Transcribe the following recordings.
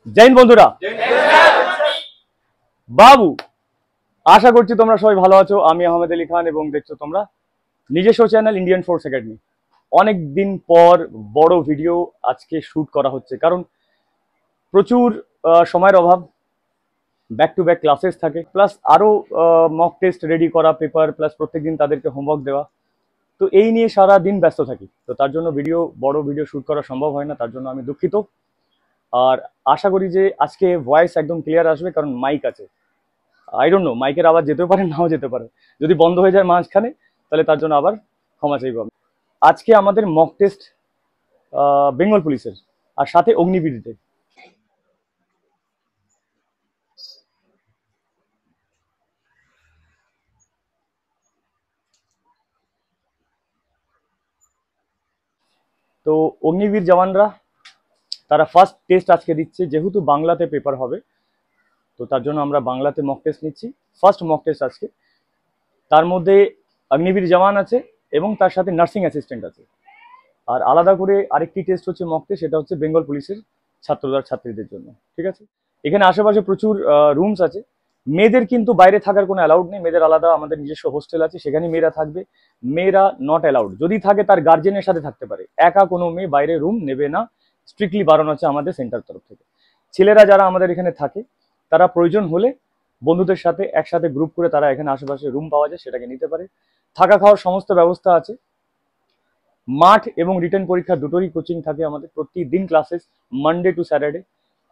জয় হিন্দ বন্ধুরা। বাবু, আশা করছি তোমরা সবাই ভালো আছো। আমি আহমেদ আলী খান এবং দেখছো তোমরা নিজস্ব চ্যানেল ইন্ডিয়ান ফোর্স একাডেমি। অনেক দিন পর বড় ভিডিও আজকে শুট করা হচ্ছে, কারণ প্রচুর সময়ের অভাব, ব্যাক টু ব্যাক ক্লাসেস থাকে, প্লাস আরও মক টেস্ট রেডি করা, পেপার, প্লাস প্রত্যেকদিন তাদেরকে হোমওয়ার্ক দেওয়া। তো এই নিয়ে সারা দিন ব্যস্ত থাকি, তো তার জন্য বড় ভিডিও শুট করা সম্ভব হয় না, তার জন্য আমি দুঃখিত। আর আশা করি যে আজকে ভয়েস একদম ক্লিয়ার আসবে, কারণ মাইক আছে। আই ডোন্ট নো, মাইকের আওয়াজ যেতেও পারে, নাও যেতে পারে। যদি বন্ধ হয়ে যায় মাঝখানে, তাহলে তার জন্য আবার ক্ষমা চাইব আমি। আজকে আমাদের মক টেস্ট বেঙ্গল পুলিশের, আর সাথে অগ্নিবীরদের। তো অগ্নিবীর জওয়ানরা তারা ফার্স্ট টেস্ট আজকে দিচ্ছে, যেহেতু বাংলাতে পেপার হবে, তো তার জন্য আমরা বাংলাতে মক টেস্ট নিচ্ছি। ফার্স্ট মক টেস্ট আজকে, তার মধ্যে অগ্নিবীর জওয়ান আছে এবং তার সাথে নার্সিং অ্যাসিস্ট্যান্ট আছে। আর আলাদা করে আরেকটি টেস্ট হচ্ছে মক টেস্ট, সেটা হচ্ছে বেঙ্গল পুলিশের ছাত্রীদের জন্য। ঠিক আছে, এখানে আশেপাশে প্রচুর রুমস আছে। মেয়েদের কিন্তু বাইরে থাকার কোনো অ্যালাউড নেই, মেয়েদের আলাদা আমাদের নিজস্ব হোস্টেল আছে, সেখানে মেয়েরা থাকবে। মেয়েরা নট অ্যালাউড, যদি থাকে তার গার্জেনের সাথে থাকতে পারে, একা কোনো মেয়ে বাইরে রুম নেবে না, স্ট্রিক্টলি বারণ আছে আমাদের সেন্টার তরফ থেকে। ছেলেরা যারা আমাদের এখানে থাকে, তারা প্রয়োজন হলে বন্ধুদের সাথে একসাথে গ্রুপ করে তারা এখানে আশেপাশে রুম পাওয়া যায়, সেটাকে নিতে পারে। থাকা খাওয়ার সমস্ত ব্যবস্থা আছে। মাঠ এবং রিটেন পরীক্ষা দুটোরই কোচিং থাকে আমাদের, প্রতিদিন ক্লাসেস, মানডে টু স্যাটারডে।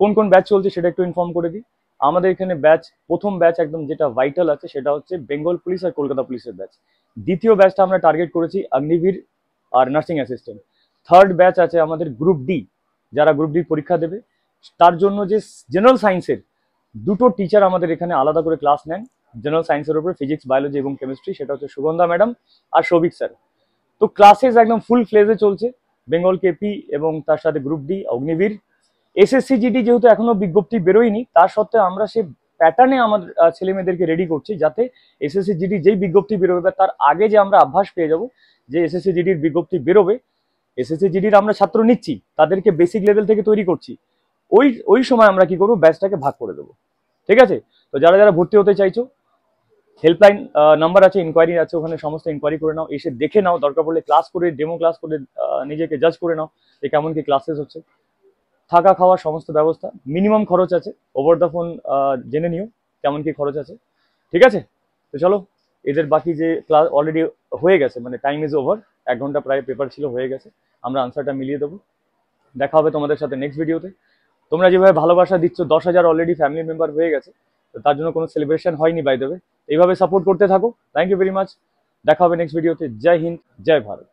কোন কোন ব্যাচ চলছে সেটা একটু ইনফর্ম করে দিই। আমাদের এখানে প্রথম ব্যাচ একদম যেটা ভাইটাল আছে, সেটা হচ্ছে বেঙ্গল পুলিশ আর কলকাতা পুলিশের ব্যাচ। দ্বিতীয় ব্যাচটা আমরা টার্গেট করেছি অগ্নিবীর আর নার্সিং অ্যাসিস্ট্যান্ট। থার্ড ব্যাচ আছে আমাদের গ্রুপ ডি, যারা গ্রুপ ডি পরীক্ষা দেবে, তার জন্য যে জেনারেল সায়েন্সের দুটো টিচার আমাদের এখানে আলাদা করে ক্লাস নেন জেনারেল সায়েন্সের উপরে, ফিজিক্স, বায়োলজি এবং কেমিস্ট্রি। সেটা হচ্ছে সুগন্ধা ম্যাডাম আর সৌভিক স্যার। তো ক্লাসেস একদম ফুল ফ্লেজে চলছে, বেঙ্গল কেপি এবং তার সাথে group D, Agniveer. SSC GD যেহেতু এখনো বিজ্ঞপ্তি বেরোয়নি, তার সত্ত্বেও আমরা সেই প্যাটার্নে আমাদের ছেলে মেয়েদেরকে রেডি করছি, যাতে এসএসসি জিডি যেই বিজ্ঞপ্তি বেরোবে তার আগে যে আমরা আভাস পেয়ে যাব যে এসএসসি জিডির বিজ্ঞপ্তি বেরোবে। এসএসসি জিডির আমরা ছাত্র নিচ্ছি, তাদেরকে বেসিক লেভেল থেকে তৈরি করছি। ওই সময় আমরা কি করবো, ব্যাচটাকে ভাগ করে দেবো। ঠিক আছে, তো যারা যারা ভর্তি হতে চাইছো, হেল্পলাইন নাম্বার আছে, ইনকোয়ারি আছে, ওখানে সমস্ত ইনকোয়ারি করে নাও, এসে দেখে নাও, দরকার পড়লে ক্লাস করে, ডেমো ক্লাস করে নিজেকে জাজ করে নাও যে কেমন কি ক্লাসেস হচ্ছে। থাকা খাওয়ার সমস্ত ব্যবস্থা, মিনিমাম খরচ আছে, ওভার দ্য ফোন জেনে নিও কেমন কি খরচ আছে। ঠিক আছে, তো চলো, এদের বাকি যে ক্লাস অলরেডি হয়ে গেছে, মানে টাইম ইজ ওভার, 1 ঘন্টা প্রায় পেপার ছিল, হয়ে গেছে। আমরা আনসারটা মিলিয়ে দেবো। দেখা হবে তোমাদের সাথে নেক্সট ভিডিওতে। তোমরা যেভাবে ভালোবাসা দিচ্ছ, 10,000 অলরেডি ফ্যামিলি মেম্বার হয়ে গেছে, তো তার জন্য কোনো সেলিব্রেশন হয়নি বাই দ্য ওয়ে। এইভাবে সাপোর্ট করতে থাকো। Thank you very much. দেখা হবে নেক্সট ভিডিওতে। জয় হিন্দ, জয় ভারত।